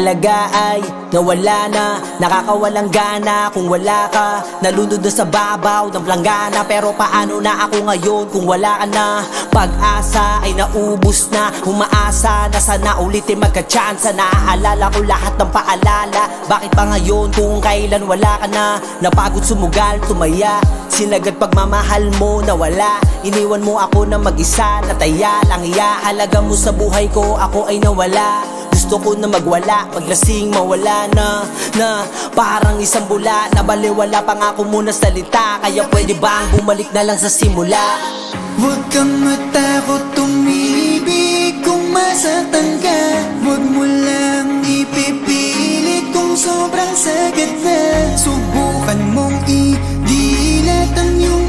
halaga ay nawala na. Nakakawalang gana kung wala ka. Nalunod na sa babaw ng planggana. Pero paano na ako ngayon kung wala ka na? Pag-asa ay naubos na. Umaasa na sana ulitin magka-chance. Naaalala ko lahat ng paalala. Bakit pa ngayon kung kailan wala ka na? Napagod sumugal, tumaya. Sinagad pagmamahal mo nawala. Iniwan mo ako na mag-isa. Nataya lang iya. Halaga mo sa buhay ko, ako ay nawala. Gusto ko na magwala, paglasing mawala na parang isang bula. Nabaliwala pa nga ako muna salita. Kaya pwede bang bumalik na lang sa simula? Huwag kang matakot tumibig kung masaktan ka. Huwag mo lang ipipilit kung sobrang sakit na. Subukan mong idilat ang iyong